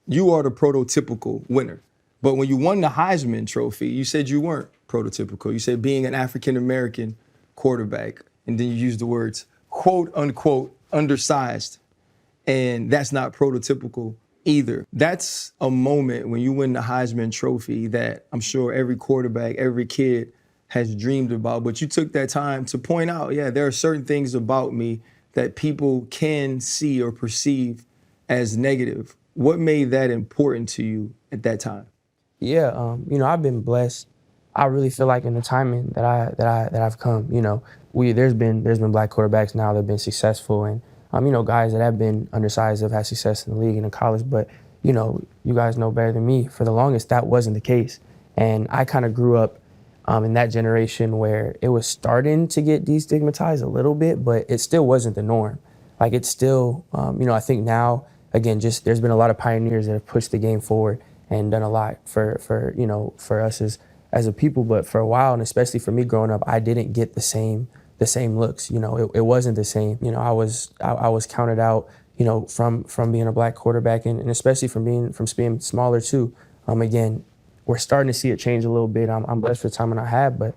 you are the prototypical winner. But when you won the Heisman Trophy, you said you weren't prototypical. You said being an African-American quarterback, and then you used the words quote unquote undersized. And that's not prototypical either. That's a moment when you win the Heisman Trophy that I'm sure every quarterback, every kid has dreamed about. But you took that time to point out, yeah, there are certain things about me that people can see or perceive as negative. What made that important to you at that time? Yeah, I've been blessed. I really feel like in the timing that I've come, there's been black quarterbacks now that have been successful, and guys that have been undersized have had success in the league and in college. But you guys know better than me. For the longest, that wasn't the case, and I kind of grew up in that generation where it was starting to get destigmatized a little bit, but it still wasn't the norm. Like it's still, I think now again, just there's been a lot of pioneers that have pushed the game forward and done a lot for us as a people. But for a while, and especially for me growing up, I didn't get the same looks. It wasn't the same. I was counted out, from being a black quarterback, and especially from being smaller too. Again, we're starting to see it change a little bit. I'm blessed for the time I had, but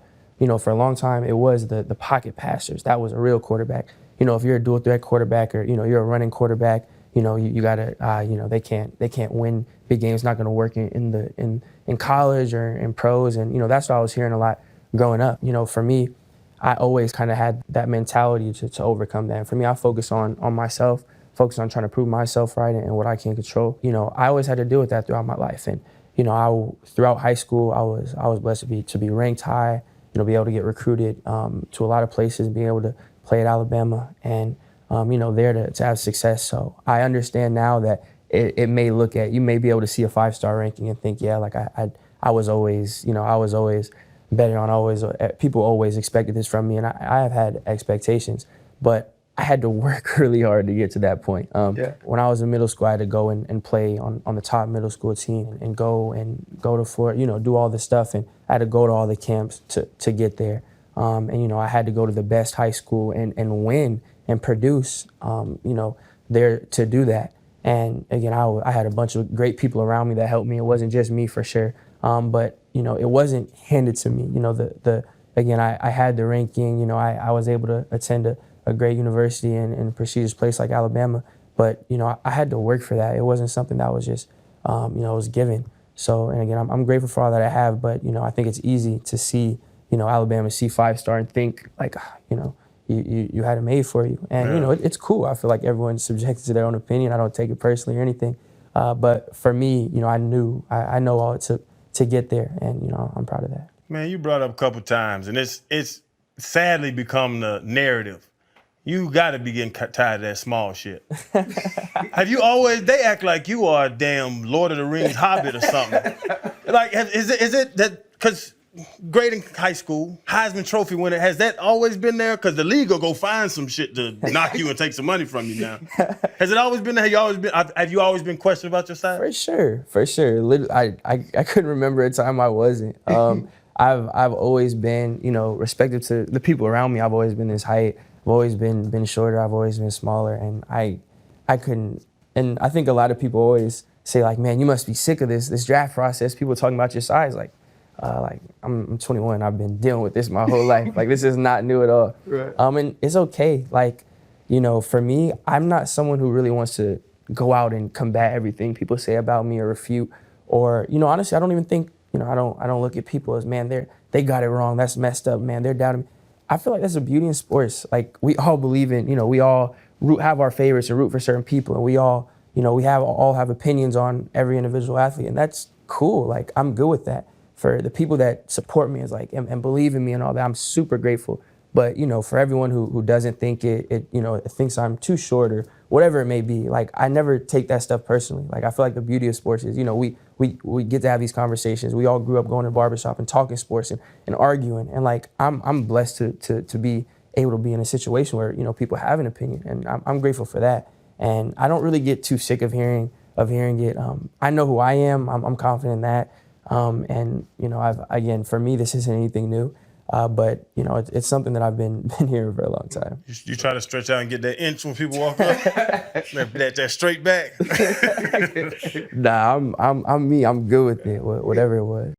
for a long time it was the pocket passers. That was a real quarterback. If you're a dual threat quarterback, or you're a running quarterback, you gotta they can't win big games. It's not gonna work in college or in pros, and that's what I was hearing a lot growing up. For me, I always kind of had that mentality to overcome that. And for me, I focus on myself, focus on trying to prove myself right and what I can control. I always had to deal with that throughout my life, and throughout high school, I was blessed to be ranked high, be able to get recruited to a lot of places, being able to play at Alabama, and there to have success. So I understand now that it may look at, you may be able to see a 5-star ranking and think, yeah, like I was always, I was always betting on, people always expected this from me, and I have had expectations, but I had to work really hard to get to that point. When I was in middle school, I had to go and play on the top middle school team and go to Florida, do all this stuff, and I had to go to all the camps to get there. I had to go to the best high school and win and produce, there to do that. And again, I had a bunch of great people around me that helped me. It wasn't just me for sure, but it wasn't handed to me. Again, I had the ranking. I was able to attend a great university and a prestigious place like Alabama, but I had to work for that. It wasn't something that was just was given. So, and again, I'm grateful for all that I have, but I think it's easy to see Alabama, see 5-star and think like you had it made for you. And, it's cool. I feel like everyone's subjected to their own opinion. I don't take it personally or anything. But for me, I know all it took to get there. And, I'm proud of that. Man, you brought up a couple times, and it's sadly become the narrative. You got to be getting tired of that small shit. Have you always, they act like you are a damn Lord of the Rings hobbit or something. Like, is it that, because great in high school, Heisman Trophy winner, has that always been there? Because the league will go find some shit to knock you and take some money from you now. Has it always been there? Have you always been questioned about your size? For sure. Literally, I couldn't remember a time I wasn't. I've always been, respective to the people around me. I've always been this height. I've always been shorter. I've always been smaller, and I couldn't. And I think a lot of people always say like, man, you must be sick of this draft process. People talking about your size, like I'm 21. I've been dealing with this my whole life. Like this is not new at all. Right. And it's okay. Like, for me, I'm not someone who really wants to go out and combat everything people say about me or refute. Or, honestly, I don't even think, I don't look at people as, man, they got it wrong. That's messed up, man. They're doubting me. I feel like that's the beauty in sports. Like we all believe in, we all have our favorites and root for certain people, and we all, we all have opinions on every individual athlete, and that's cool. Like I'm good with that. For the people that support me and believe in me and all that, I'm super grateful. But for everyone who doesn't think it thinks I'm too short or whatever it may be, like I never take that stuff personally. Like I feel like the beauty of sports is, we get to have these conversations. We all grew up going to the barbershop and talking sports and arguing. And like I'm blessed to be able to be in a situation where people have an opinion, and I'm grateful for that. And I don't really get too sick of hearing it. I know who I am. I'm confident in that. And again, for me, this isn't anything new. But you know, it's something that I've been hearing for a long time. You try to stretch out and get that inch when people walk up. that straight back. Nah, I'm me. I'm good with it. Whatever it was.